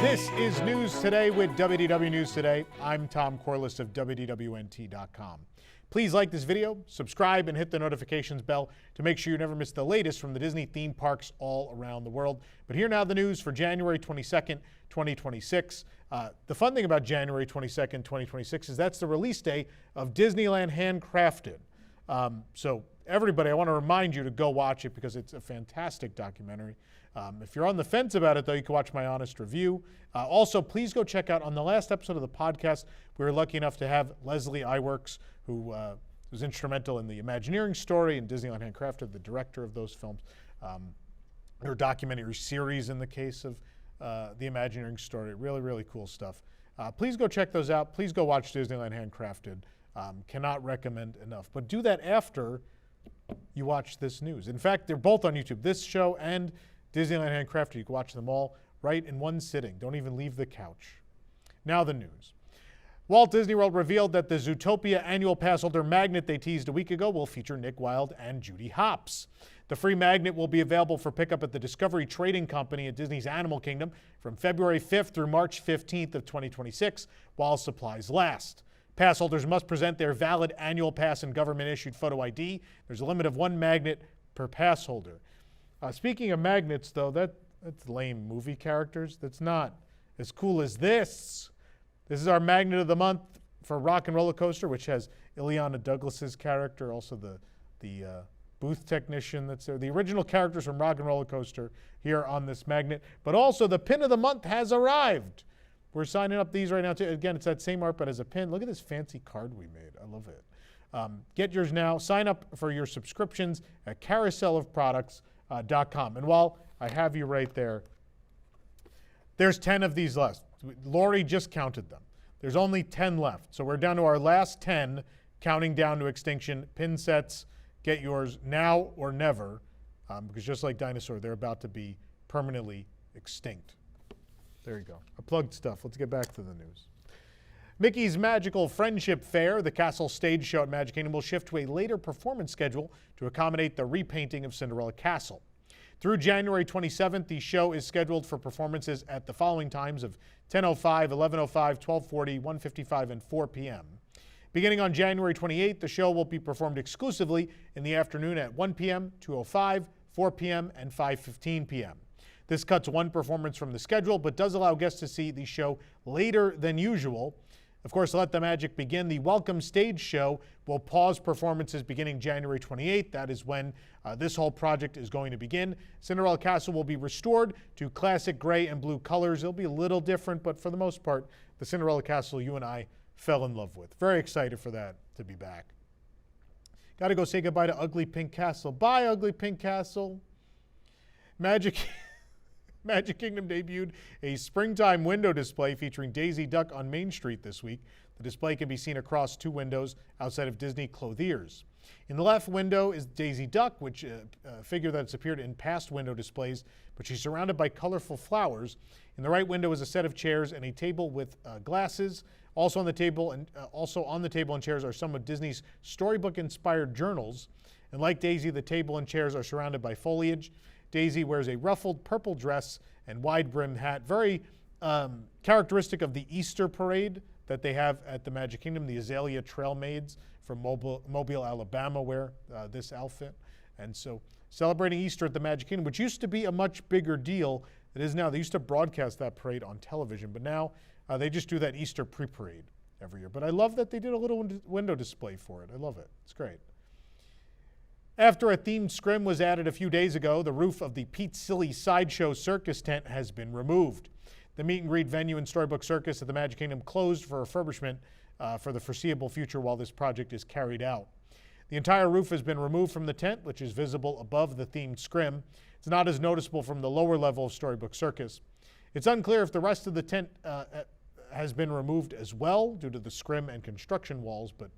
This is News Today with WDW News Today. I'm Tom Corliss of WDWNT.com. Please like this video, subscribe, and hit the notifications bell to make sure you never miss the latest from the Disney theme parks all around the world. But here now the news for January 22nd, 2026. The fun thing about January 22nd, 2026 is that's the release day of Disneyland Handcrafted. So everybody, I want to remind you to go watch it because it's a fantastic documentary. If you're on the fence about it, though, you can watch my honest review. Also, please go check out on the last episode of the podcast, we were lucky enough to have Leslie IWERKS, who was instrumental in the Imagineering story and Disneyland Handcrafted, the director of those films. Her documentary series in the case of the Imagineering story. Really, really cool stuff. Please go check those out. Please go watch Disneyland Handcrafted. Cannot recommend enough. But do that after you watch this news. In fact, they're both on YouTube. This show and Disneyland Handcrafted, you can watch them all right in one sitting. Don't even leave the couch. Now the news. Walt Disney World revealed that the Zootopia Annual Passholder magnet they teased a week ago will feature Nick Wilde and Judy Hopps. The free magnet will be available for pickup at the Discovery Trading Company at Disney's Animal Kingdom from February 5th through March 15th of 2026 while supplies last. Pass holders must present their valid annual pass and government-issued photo ID. There's a limit of one magnet per pass holder. Speaking of magnets, though, that's lame movie characters. That's not as cool as this. This is our magnet of the month for Rock and Roller Coaster, which has Ileana Douglas's character, also the booth technician that's there. The original characters from Rock and Roller Coaster here on this magnet. But also the pin of the month has arrived. We're signing up these right now, too. Again, it's that same art, but as a pin. Look at this fancy card we made. I love it. Get yours now. Sign up for your subscriptions at Carousel of Products. .com. And while I have you right there, there's 10 of these left. Lori just counted them. There's only 10 left. So we're down to our last 10, counting down to extinction. Pin sets, get yours now or never, because just like dinosaur, they're about to be permanently extinct. There you go. I plugged stuff. Let's get back to the news. Mickey's Magical Friendship Fair, the castle stage show at Magic Kingdom, will shift to a later performance schedule to accommodate the repainting of Cinderella Castle. Through January 27th, the show is scheduled for performances at the following times of 10:05, 11:05, 12:40, 1:55, and 4 p.m. Beginning on January 28th, the show will be performed exclusively in the afternoon at 1 p.m., 2:05, 4 p.m., and 5:15 p.m. This cuts one performance from the schedule, but does allow guests to see the show later than usual. Of course, Let the Magic Begin, the Welcome Stage Show, will pause performances beginning January 28th. That is when this whole project is going to begin. Cinderella Castle will be restored to classic gray and blue colors. It'll be a little different, but for the most part, the Cinderella Castle you and I fell in love with. Very excited for that to be back. Got to go say goodbye to Ugly Pink Castle. Bye, Ugly Pink Castle. Magic Kingdom debuted a springtime window display featuring Daisy Duck on Main Street this week. The display can be seen across two windows outside of Disney Clothiers. In the left window is Daisy Duck, which a figure that's appeared in past window displays, but she's surrounded by colorful flowers. In the right window is a set of chairs and a table with glasses. Also on the table and chairs are some of Disney's storybook-inspired journals. And like Daisy, the table and chairs are surrounded by foliage. Daisy wears a ruffled purple dress and wide-brimmed hat, very characteristic of the Easter parade that they have at the Magic Kingdom. The Azalea Trail Maids from Mobile, Alabama wear this outfit. And so celebrating Easter at the Magic Kingdom, which used to be a much bigger deal than it is now. They used to broadcast that parade on television, but now they just do that Easter pre-parade every year. But I love that they did a little window display for it. I love it. It's great. After a themed scrim was added a few days ago, the roof of the Pete Silly Sideshow circus tent has been removed. The meet and greet venue and Storybook Circus at the Magic Kingdom closed for refurbishment for the foreseeable future while this project is carried out. The entire roof has been removed from the tent, which is visible above the themed scrim. It's not as noticeable from the lower level of Storybook Circus. It's unclear if the rest of the tent has been removed as well due to the scrim and construction walls, but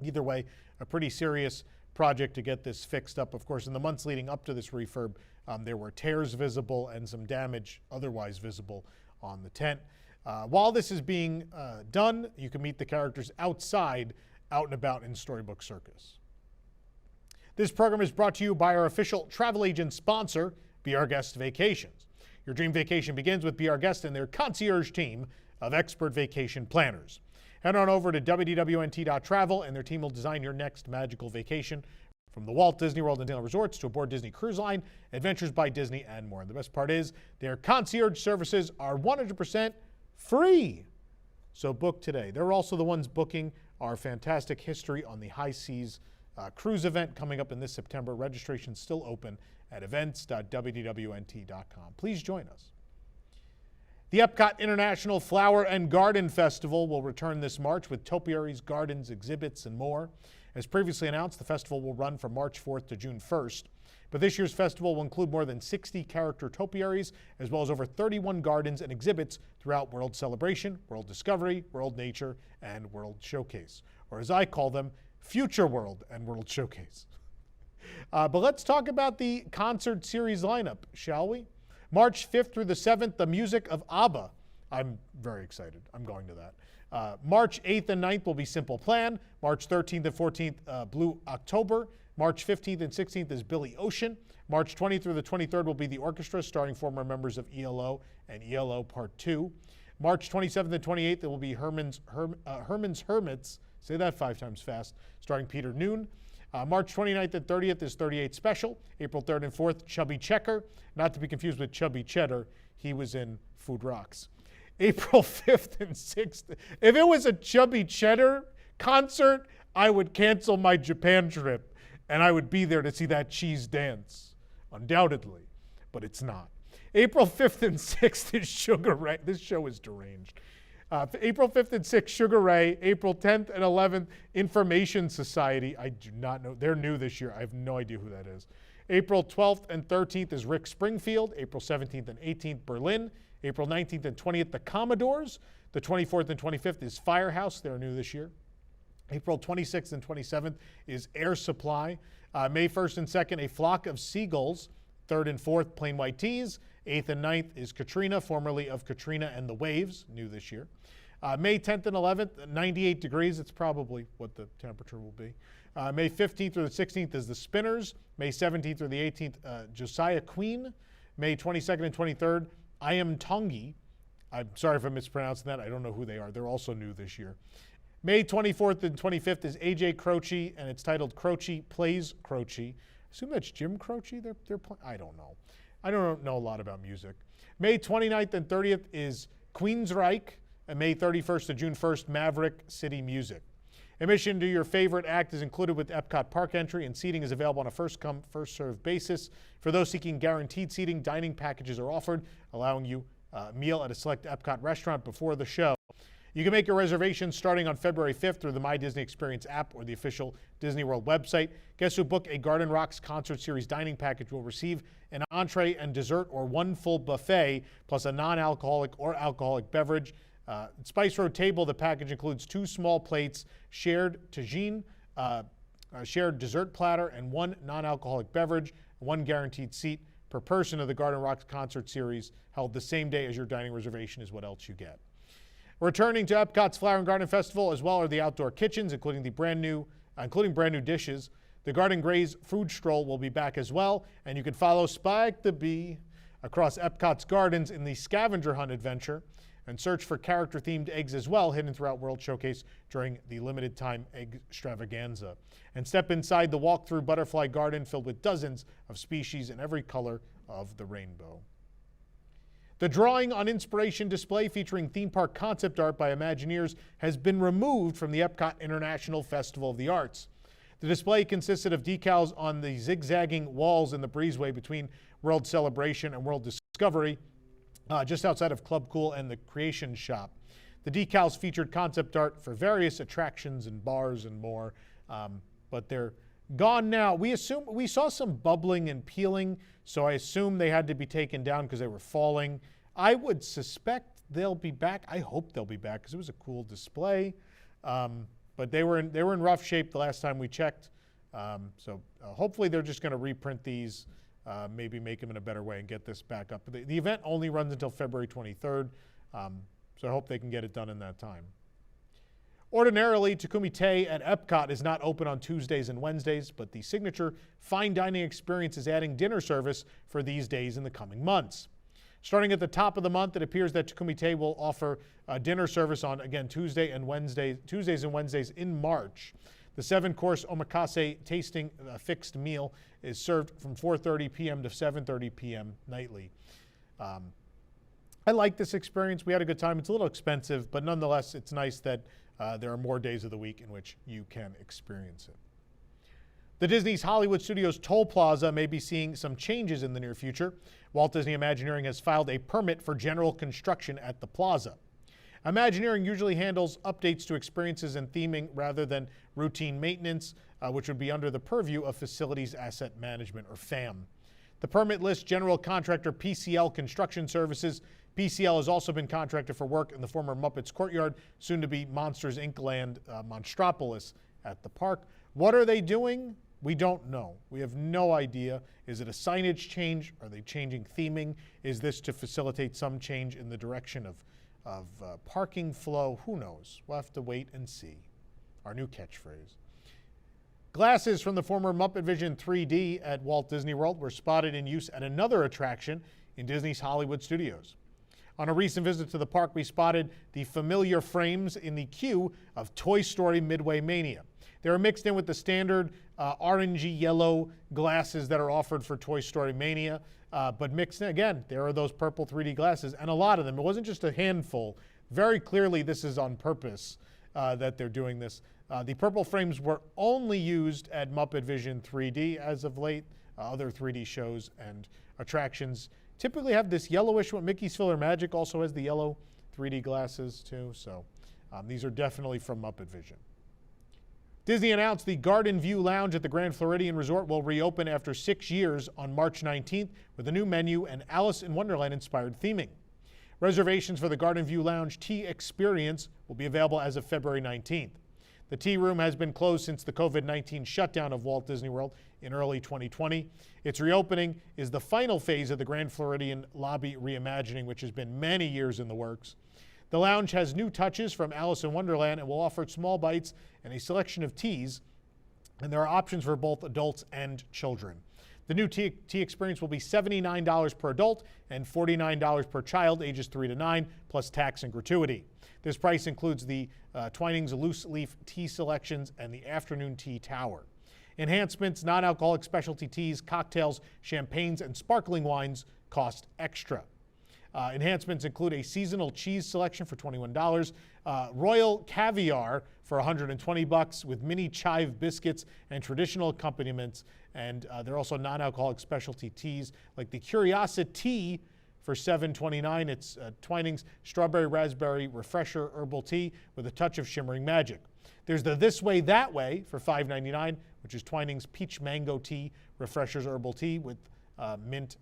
either way, a pretty serious project to get this fixed up. Of course, in the months leading up to this refurb, there were tears visible and some damage otherwise visible on the tent. While this is being done, you can meet the characters outside, out and about in Storybook Circus. This program is brought to you by our official travel agent sponsor, Be Our Guest Vacations. Your dream vacation begins with Be Our Guest and their concierge team of expert vacation planners. Head on over to wwnt.travel and their team will design your next magical vacation. From the Walt, Disney World, and Disneyland Resorts to aboard Disney Cruise Line, Adventures by Disney, and more. And the best part is their concierge services are 100% free. So book today. They're also the ones booking our fantastic History on the High Seas cruise event coming up in this September. Registration's still open at events.wdwnt.com. Please join us. The EPCOT International Flower and Garden Festival will return this March with topiaries, gardens, exhibits, and more. As previously announced, the festival will run from March 4th to June 1st. But this year's festival will include more than 60 character topiaries, as well as over 31 gardens and exhibits throughout World Celebration, World Discovery, World Nature, and World Showcase. Or as I call them, Future World and World Showcase. But let's talk about the concert series lineup, shall we? March 5th through the 7th, the music of ABBA. I'm very excited. I'm going to that. March 8th and 9th will be Simple Plan. March 13th and 14th, Blue October. March 15th and 16th is Billy Ocean. March 20th through the 23rd will be the orchestra, starring former members of ELO and ELO Part 2. March 27th and 28th, it will be Herman's Hermits, say that 5 times fast, starring Peter Noon. March 29th and 30th is 38 Special. April 3rd and 4th, Chubby Checker, not to be confused with Chubby Cheddar. He was in Food Rocks. April 5th and 6th. If it was a Chubby Cheddar concert, I would cancel my Japan trip and I would be there to see that cheese dance, undoubtedly, but it's not. April 5th and 6th is Sugar Ray. This show is deranged. April 5th and 6th, Sugar Ray. April 10th and 11th, Information Society. I do not know. They're new this year. I have no idea who that is. April 12th and 13th is Rick Springfield. April 17th and 18th, Berlin. April 19th and 20th, the Commodores. The 24th and 25th is Firehouse. They're new this year. April 26th and 27th is Air Supply. May 1st and 2nd, A Flock of Seagulls. 3rd and 4th, Plain White Tees. 8th and 9th is Katrina, formerly of Katrina and the Waves, new this year. May 10th and 11th, 98 degrees. It's probably what the temperature will be. May 15th through the 16th is the Spinners. May 17th through the 18th, Josiah Queen. May 22nd and 23rd, I Am Tongi. I'm sorry if I'm mispronouncing that. I don't know who they are. They're also new this year. May 24th and 25th is AJ Croce, and it's titled Croce Plays Croce. I assume that's Jim Croce they're playing. I don't know. I don't know a lot about music. May 29th and 30th is Queensryche, and May 31st to June 1st, Maverick City Music. Admission to your favorite act is included with Epcot Park entry, and seating is available on a first-come, first-served basis. For those seeking guaranteed seating, dining packages are offered, allowing you a meal at a select Epcot restaurant before the show. You can make your reservations starting on February 5th through the My Disney Experience app or the official Disney World website. Guests who book a Garden Rocks Concert Series dining package will receive an entree and dessert or one full buffet, plus a non-alcoholic or alcoholic beverage. Spice Road table, the package includes 2 small plates, shared tagine, shared dessert platter, and 1 non-alcoholic beverage, 1 guaranteed seat per person of the Garden Rocks Concert Series, held the same day as your dining reservation is what else you get. Returning to Epcot's Flower and Garden Festival as well are the outdoor kitchens, including brand new dishes. The Garden Graze food stroll will be back as well, and you can follow Spike the Bee across Epcot's gardens in the scavenger hunt adventure and search for character-themed eggs as well, hidden throughout World Showcase during the limited time egg extravaganza. And step inside the walk-through butterfly garden filled with dozens of species in every color of the rainbow. The Drawing on Inspiration display featuring theme park concept art by Imagineers has been removed from the Epcot International Festival of the Arts. The display consisted of decals on the zigzagging walls in the breezeway between World Celebration and World Discovery, just outside of Club Cool and the Creation Shop. The decals featured concept art for various attractions and bars and more, but they're gone now. We saw some bubbling and peeling, so I assume they had to be taken down because they were falling. I would suspect they'll be back. I hope they'll be back because it was a cool display. But they were in rough shape the last time we checked. So hopefully they're just going to reprint these, maybe make them in a better way and get this back up. But the event only runs until February 23rd, so I hope they can get it done in that time. Ordinarily, Takumi-Tei at Epcot is not open on Tuesdays and Wednesdays, but the signature fine dining experience is adding dinner service for these days in the coming months. Starting at the top of the month, it appears that Takumi-Tei will offer dinner service on, again, Tuesdays and Wednesdays in March. The 7-course omakase tasting fixed meal is served from 4:30 p.m. to 7:30 p.m. nightly. I like this experience. We had a good time. It's a little expensive, but nonetheless, it's nice that there are more days of the week in which you can experience it. The Disney's Hollywood Studios Toll Plaza may be seeing some changes in the near future. Walt Disney Imagineering has filed a permit for general construction at the plaza. Imagineering usually handles updates to experiences and theming rather than routine maintenance, which would be under the purview of Facilities Asset Management, or FAM. The permit lists general contractor PCL Construction Services. PCL has also been contracted for work in the former Muppets Courtyard, soon to be Monsters Inc. land Monstropolis at the park. What are they doing? We don't know. We have no idea. Is it a signage change? Are they changing theming? Is this to facilitate some change in the direction of parking flow? Who knows? We'll have to wait and see. Our new catchphrase. Glasses from the former MuppetVision 3D at Walt Disney World were spotted in use at another attraction in Disney's Hollywood Studios. On a recent visit to the park, we spotted the familiar frames in the queue of Toy Story Midway Mania. They were mixed in with the standard orangey yellow glasses that are offered for Toy Story Mania, but mixed in, again, there are those purple 3D glasses, and a lot of them. It wasn't just a handful. Very clearly, this is on purpose that they're doing this. The purple frames were only used at MuppetVision 3D as of late. Other 3D shows and attractions typically have this yellowish one. Mickey's Filler Magic also has the yellow 3D glasses too, so these are definitely from MuppetVision. Disney announced the Garden View Lounge at the Grand Floridian Resort will reopen after 6 years on March 19th with a new menu and Alice in Wonderland-inspired theming. Reservations for the Garden View Lounge tea experience will be available as of February 19th. The tea room has been closed since the COVID-19 shutdown of Walt Disney World in early 2020. Its reopening is the final phase of the Grand Floridian lobby reimagining, which has been many years in the works. The lounge has new touches from Alice in Wonderland and will offer small bites and a selection of teas, and there are options for both adults and children. The new tea experience will be $79 per adult and $49 per child ages 3 to 9, plus tax and gratuity. This price includes the Twinings loose leaf tea selections and the afternoon tea tower. Enhancements, non-alcoholic specialty teas, cocktails, champagnes, and sparkling wines cost extra. Enhancements include a seasonal cheese selection for $21, royal caviar for $120 with mini chive biscuits and traditional accompaniments, and there are also non-alcoholic specialty teas like the Curiosity for $7.29. It's Twinings Strawberry Raspberry Refresher Herbal Tea with a touch of shimmering magic. There's the This Way, That Way for $5.99, which is Twinings Peach Mango Tea Refreshers Herbal Tea with mint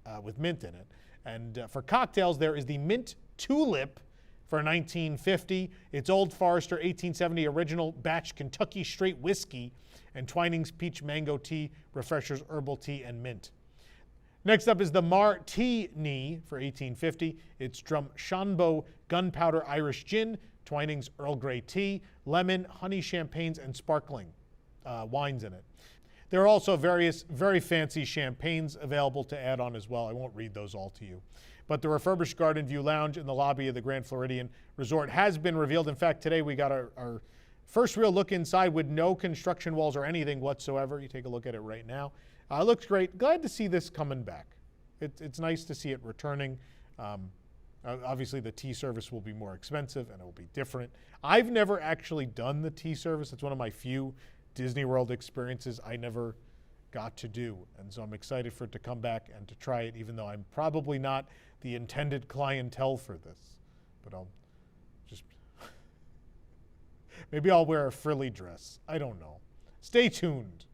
in it. And for cocktails, there is the Mint Tulip for $19.50. It's Old Forester 1870 Original Batch Kentucky Straight Whiskey and Twinings Peach Mango Tea Refreshers Herbal Tea and Mint. Next up is the Martini for $18.50. It's Drumshanbo Gunpowder Irish Gin, Twinings Earl Grey Tea, lemon, honey champagnes, and sparkling wines in it. There are also various very fancy champagnes available to add on as well. I won't read those all to you. But the refurbished Garden View Lounge in the lobby of the Grand Floridian Resort has been revealed. In fact, today we got our first real look inside with no construction walls or anything whatsoever. You take a look at it right now. It looks great. Glad to see this coming back. It's nice to see it returning. Obviously, the tea service will be more expensive and it will be different. I've never actually done the tea service. It's one of my few Disney World experiences I never got to do. And so I'm excited for it to come back and to try it, even though I'm probably not the intended clientele for this. But I'll just, maybe I'll wear a frilly dress. I don't know. Stay tuned.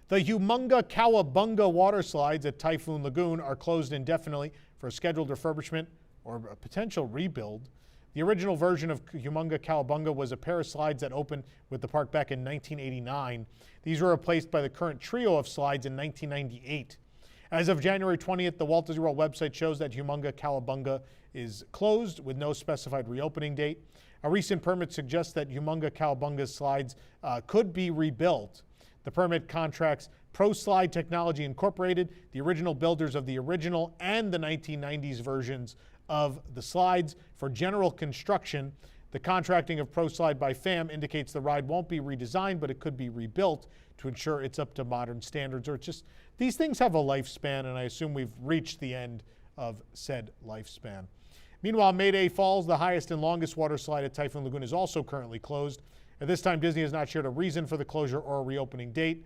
The Humunga Kowabunga water slides at Typhoon Lagoon are closed indefinitely for a scheduled refurbishment or a potential rebuild. The original version of Humunga Kowabunga was a pair of slides that opened with the park back in 1989. These were replaced by the current trio of slides in 1998. As of January 20th, the Walt Disney World website shows that Humunga Kowabunga is closed with no specified reopening date. A recent permit suggests that Humunga Kowabunga's slides could be rebuilt. The permit contracts ProSlide Technology Incorporated, the original builders of the original and the 1990s versions of the slides. For general construction, the contracting of ProSlide by FAM indicates the ride won't be redesigned, but it could be rebuilt to ensure it's up to modern standards. Or it's just, these things have a lifespan, and I assume we've reached the end of said lifespan. Meanwhile, Mayday Falls, the highest and longest water slide at Typhoon Lagoon, is also currently closed. At this time, Disney has not shared a reason for the closure or a reopening date.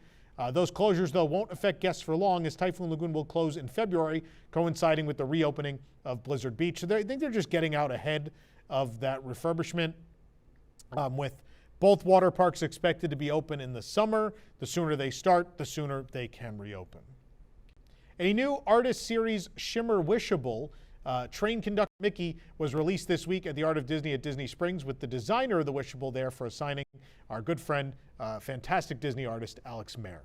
Those closures, though, won't affect guests for long, as Typhoon Lagoon will close in February, coinciding with the reopening of Blizzard Beach. So I think they're just getting out ahead of that refurbishment, with both water parks expected to be open in the summer. The sooner they start, the sooner they can reopen. A new Artist Series Shimmer Wishable Train Conductor Mickey was released this week at the Art of Disney at Disney Springs, with the designer of the Wishable there for a signing, our good friend, fantastic Disney artist, Alex Mayer.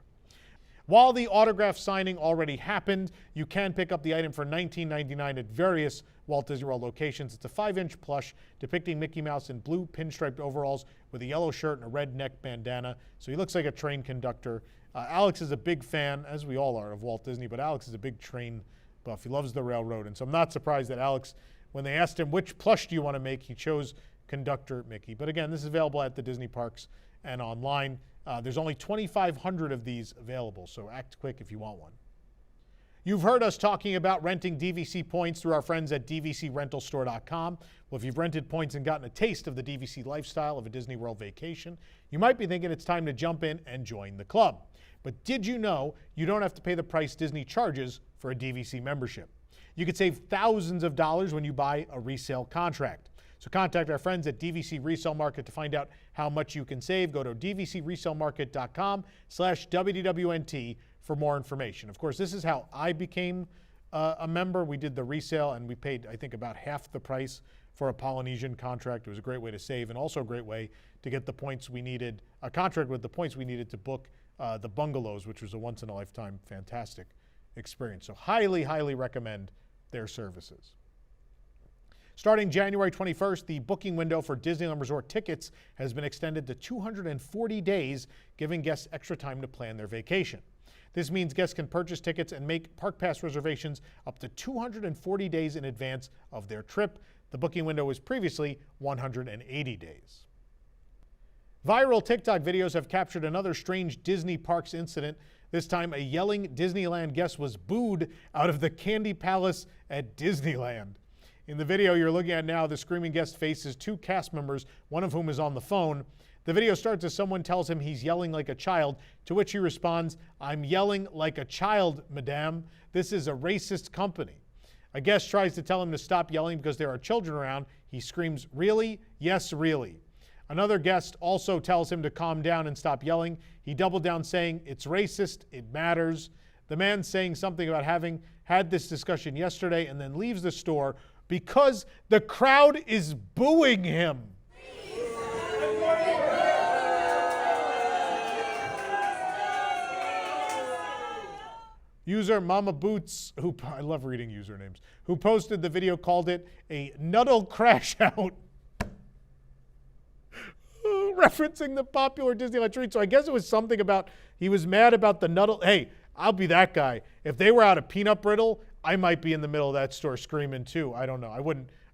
While the autograph signing already happened, you can pick up the item for $19.99 at various Walt Disney World locations. It's a 5-inch plush depicting Mickey Mouse in blue pinstriped overalls with a yellow shirt and a red neck bandana. So he looks like a train conductor. Alex is a big fan, as we all are, of Walt Disney, but Alex is a big train buff. He loves the railroad. And so I'm not surprised that Alex, when they asked him which plush do you want to make, he chose Conductor Mickey. But again, this is available at the Disney parks and online. There's only 2,500 of these available, so act quick if you want one. You've heard us talking about renting DVC points through our friends at DVCRentalStore.com. Well, if you've rented points and gotten a taste of the DVC lifestyle of a Disney World vacation, you might be thinking it's time to jump in and join the club. But did you know you don't have to pay the price Disney charges for a DVC membership? You could save thousands of dollars when you buy a resale contract. So contact our friends at DVC Resale Market to find out how much you can save. Go to dvcresalemarket.com/WDWNT for more information. Of course, this is how I became a member. We did the resale and we paid, I think, about half the price for a Polynesian contract. It was a great way to save and also a great way to get the points we needed, a contract with the points we needed to book the bungalows, which was a once-in-a-lifetime fantastic experience. So highly, highly recommend their services. Starting January 21st, the booking window for Disneyland Resort tickets has been extended to 240 days, giving guests extra time to plan their vacation. This means guests can purchase tickets and make Park Pass reservations up to 240 days in advance of their trip. The booking window was previously 180 days. Viral TikTok videos have captured another strange Disney Parks incident. This time, a yelling Disneyland guest was booed out of the Candy Palace at Disneyland. In the video you're looking at now, the screaming guest faces two cast members, one of whom is on the phone. The video starts as someone tells him he's yelling like a child, to which he responds, "I'm yelling like a child, madame. This is a racist company." A guest tries to tell him to stop yelling because there are children around. He screams, "Really? Yes, really." Another guest also tells him to calm down and stop yelling. He doubled down saying, "It's racist, it matters." The man saying something about having had this discussion yesterday and then leaves the store because the crowd is booing him. User Mama Boots, who I love reading usernames, who posted the video, called it a nuddle crash out, referencing the popular Disneyland treat. So I guess it was something about, he was mad about the nuddle. Hey, I'll be that guy. If they were out of peanut brittle, I might be in the middle of that store screaming too. I don't know. I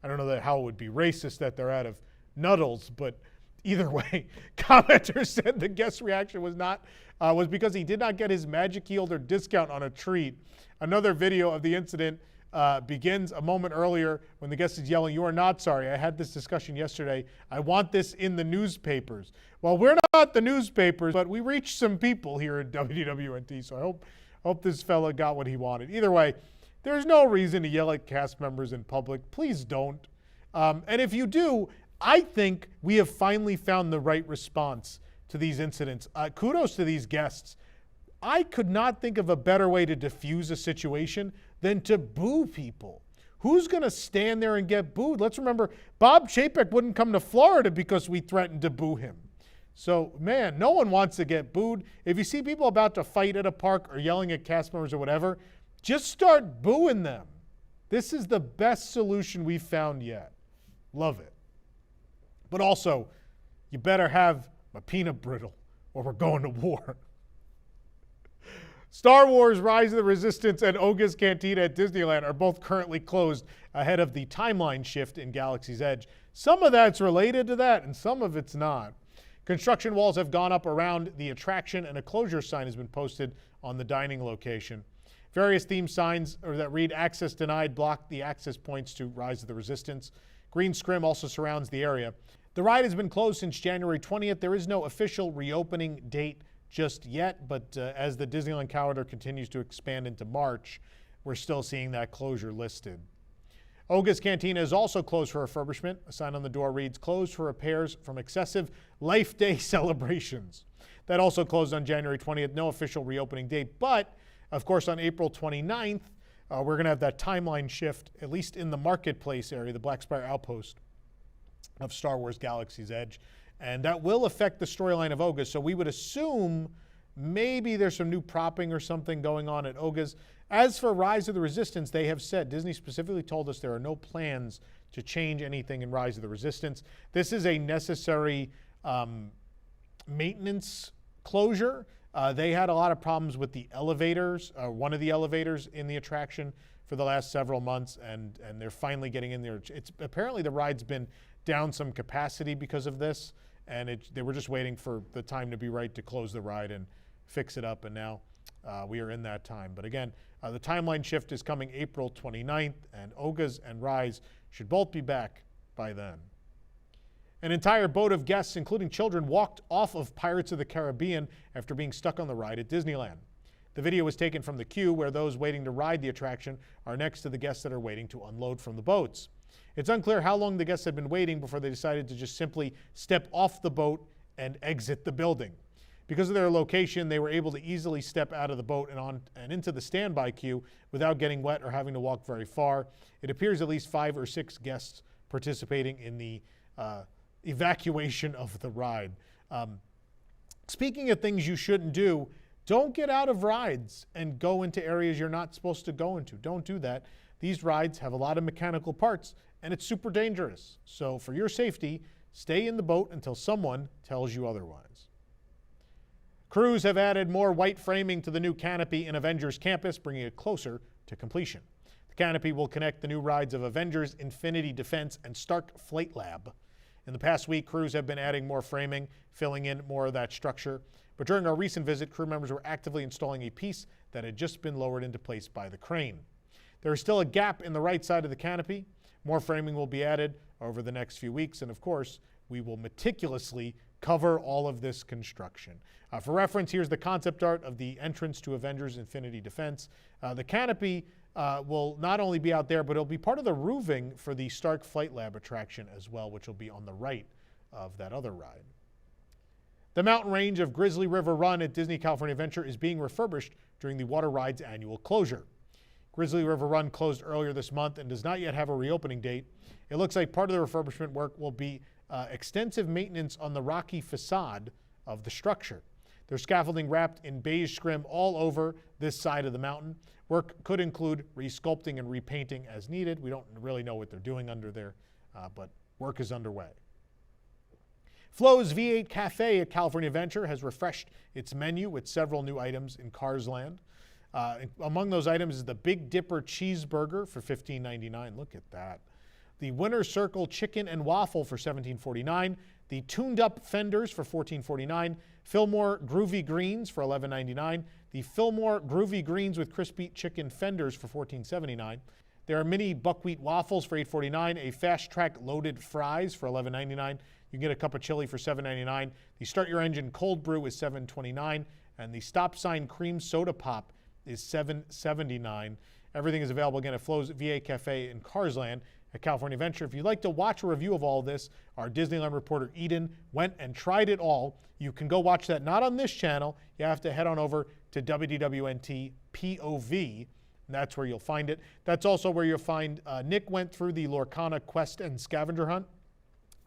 don't know how it would be racist that they're out of nuddles, but either way, commenters said the guest's reaction was because he did not get his Magic Yield or discount on a treat. Another video of the incident begins a moment earlier when the guest is yelling, "You are not sorry. I had this discussion yesterday. I want this in the newspapers." Well, we're not the newspapers, but we reached some people here at WDWNT, so I hope this fella got what he wanted. Either way, there's no reason to yell at cast members in public. Please don't. And if you do, I think we have finally found the right response to these incidents. Kudos to these guests. I could not think of a better way to diffuse a situation than to boo people. Who's going to stand there and get booed? Let's remember, Bob Chapek wouldn't come to Florida because we threatened to boo him. So, man, no one wants to get booed. If you see people about to fight at a park or yelling at cast members or whatever, just start booing them. This is the best solution we've found yet. Love it. But also, you better have a peanut brittle or we're going to war. Star Wars Rise of the Resistance and Oga's Cantina at Disneyland are both currently closed ahead of the timeline shift in Galaxy's Edge. Some of that's related to that, and some of it's not. Construction walls have gone up around the attraction, and a closure sign has been posted on the dining location. Various theme signs that read "Access Denied" block the access points to Rise of the Resistance. Green scrim also surrounds the area. The ride has been closed since January 20th. There is no official reopening date just yet, but as the Disneyland calendar continues to expand into March, we're still seeing that closure listed. Oga's Cantina is also closed for refurbishment. A sign on the door reads, "Closed for repairs from excessive Life Day celebrations." That also closed on January 20th. No official reopening date, but of course on April 29th, we're going to have that timeline shift, at least in the marketplace area, the Black Spire Outpost of Star Wars Galaxy's Edge. And that will affect the storyline of Oga's. So we would assume maybe there's some new propping or something going on at Oga's. As for Rise of the Resistance, they have said, Disney specifically told us there are no plans to change anything in Rise of the Resistance. This is a necessary maintenance closure. They had a lot of problems with the elevators, one of the elevators in the attraction for the last several months, and they're finally getting in there. It's apparently the ride's been down some capacity because of this, and they were just waiting for the time to be right to close the ride and fix it up, and now we are in that time. But again, the timeline shift is coming April 29th, and Oga's and Rise should both be back by then. An entire boat of guests, including children, walked off of Pirates of the Caribbean after being stuck on the ride at Disneyland. The video was taken from the queue where those waiting to ride the attraction are next to the guests that are waiting to unload from the boats. It's unclear how long the guests had been waiting before they decided to just simply step off the boat and exit the building. Because of their location, they were able to easily step out of the boat and into the standby queue without getting wet or having to walk very far. It appears at least 5 or 6 guests participating in the evacuation of the ride. Speaking of things you shouldn't do, don't get out of rides and go into areas you're not supposed to go into. Don't do that. These rides have a lot of mechanical parts, and it's super dangerous. So for your safety, stay in the boat until someone tells you otherwise. Crews have added more white framing to the new Canopy in Avengers Campus, bringing it closer to completion. The Canopy will connect the new rides of Avengers, Infinity Defense, and Stark Flight Lab. In the past week, crews have been adding more framing, filling in more of that structure. But during our recent visit, crew members were actively installing a piece that had just been lowered into place by the crane. There is still a gap in the right side of the canopy. More framing will be added over the next few weeks, and of course, we will meticulously cover all of this construction. For reference, here's the concept art of the entrance to Avengers Infinity Defense. The canopy will not only be out there, but it'll be part of the roofing for the Stark Flight Lab attraction as well, which will be on the right of that other ride. The mountain range of Grizzly River Run at Disney California Adventure is being refurbished during the Water Ride's annual closure. Grizzly River Run closed earlier this month and does not yet have a reopening date. It looks like part of the refurbishment work will be extensive maintenance on the rocky facade of the structure. There's scaffolding wrapped in beige scrim all over this side of the mountain. Work could include resculpting and repainting as needed. We don't really know what they're doing under there, but work is underway. FLOS V8 Cafe at California Adventure has refreshed its menu with several new items in Cars Land. Among those items is the Big Dipper Cheeseburger for $15.99. Look at that. The Winter Circle Chicken and Waffle for $17.49. The Tuned Up Fenders for $14.49. Fillmore Groovy Greens for $11.99. The Fillmore Groovy Greens with Crispy Chicken Fenders for $14.79. There are mini buckwheat waffles for $8.49. A Fast Track Loaded Fries for $11.99. You can get a cup of chili for $7.99. The Start Your Engine Cold Brew is $7.29. And the Stop Sign Cream Soda Pop is $7.79. Everything is available again at FLOS VA Cafe in Cars Land at California Adventure. If you'd like to watch a review of all of this, our Disneyland reporter Eden went and tried it all. You can go watch that, not on this channel. You have to head on over to WDWNT POV, and that's where you'll find it. That's also where you'll find Nick went through the Lorcana Quest and Scavenger Hunt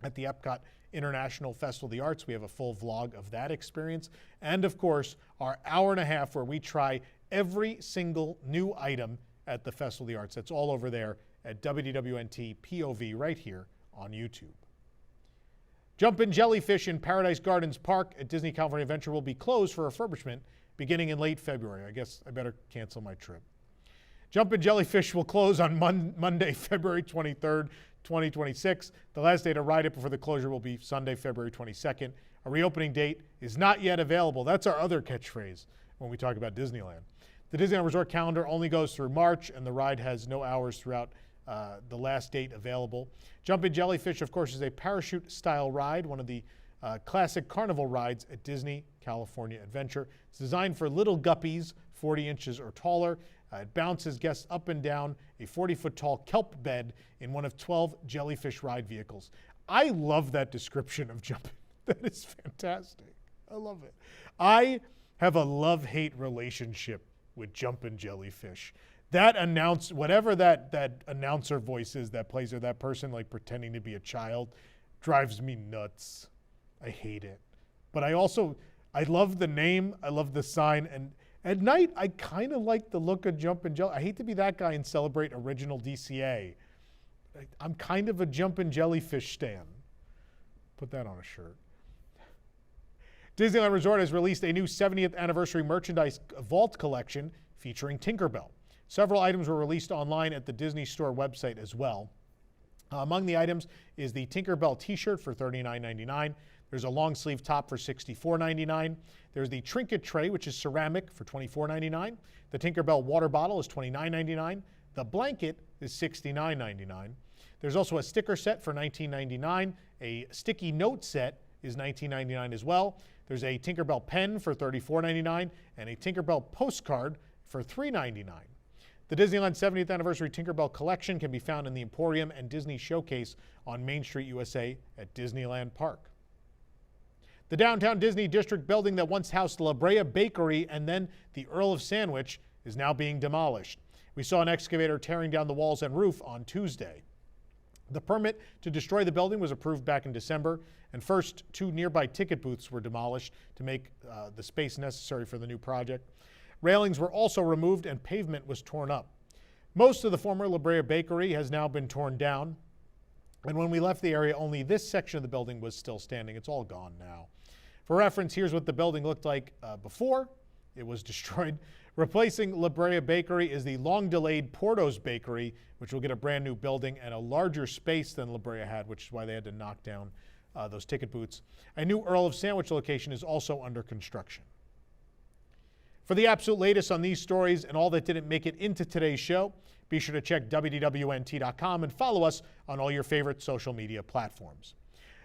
at the EPCOT International Festival of the Arts. We have a full vlog of that experience. And of course, our hour and a half where we try every single new item at the Festival of the Arts. That's all over there at WDWNT POV right here on YouTube. Jumpin' Jellyfish in Paradise Gardens Park at Disney California Adventure will be closed for refurbishment beginning in late February. I guess I better cancel my trip. Jumpin' Jellyfish will close on Monday, February 23rd, 2026. The last day to ride it before the closure will be Sunday, February 22nd. A reopening date is not yet available. That's our other catchphrase when we talk about Disneyland. The Disneyland Resort calendar only goes through March, and the ride has no hours throughout the last date available. Jumpin' Jellyfish, of course, is a parachute-style ride, one of the classic carnival rides at Disney California Adventure. It's designed for little guppies, 40 inches or taller. It bounces guests up and down a 40-foot tall kelp bed in one of 12 jellyfish ride vehicles. I love that description of Jumpin'. That is fantastic. I love it. I have a love-hate relationship with Jumpin' Jellyfish. That whatever that announcer voice is that plays, or that person like pretending to be a child, drives me nuts. I hate it. But I love the name, I love the sign, and at night I kind of like the look of Jumpin' Jelly. I hate to be that guy and celebrate original DCA. I'm kind of a Jumpin' Jellyfish stan. Put that on a shirt. Disneyland Resort has released a new 70th anniversary merchandise vault collection featuring Tinkerbell. Several items were released online at the Disney Store website as well. Among the items is the Tinkerbell t-shirt for $39.99. There's a long sleeve top for $64.99. There's the trinket tray, which is ceramic, for $24.99. The Tinkerbell water bottle is $29.99. The blanket is $69.99. There's also a sticker set for $19.99. A sticky note set is $19.99 as well. There's a Tinkerbell pen for $34.99 and a Tinkerbell postcard for $3.99. The Disneyland 70th Anniversary Tinkerbell Collection can be found in the Emporium and Disney Showcase on Main Street, USA at Disneyland Park. The downtown Disney District building that once housed La Brea Bakery and then the Earl of Sandwich is now being demolished. We saw an excavator tearing down the walls and roof on Tuesday. The permit to destroy the building was approved back in December, and first 2 nearby ticket booths were demolished to make the space necessary for the new project. Railings were also removed and pavement was torn up. Most of the former La Brea Bakery has now been torn down, and when we left the area, only this section of the building was still standing. It's all gone now. For reference, here's what the building looked like before it was destroyed. Replacing La Brea Bakery is the long-delayed Porto's Bakery, which will get a brand new building and a larger space than La Brea had, which is why they had to knock down those ticket booths. A new Earl of Sandwich location is also under construction. For the absolute latest on these stories and all that didn't make it into today's show, be sure to check WDWNT.com and follow us on all your favorite social media platforms.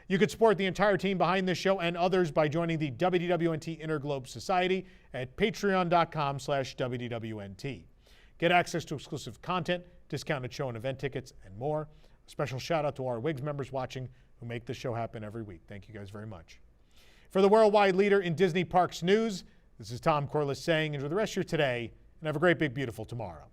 You could support the entire team behind this show and others by joining the WDWNT Interglobe Society at patreon.com/WDWNT. Get access to exclusive content, discounted show and event tickets, and more. A special shout out to our WIGS members watching who make this show happen every week. Thank you guys very much. For the worldwide leader in Disney Parks news, this is Tom Corliss saying enjoy the rest of your today and have a great, big, beautiful tomorrow.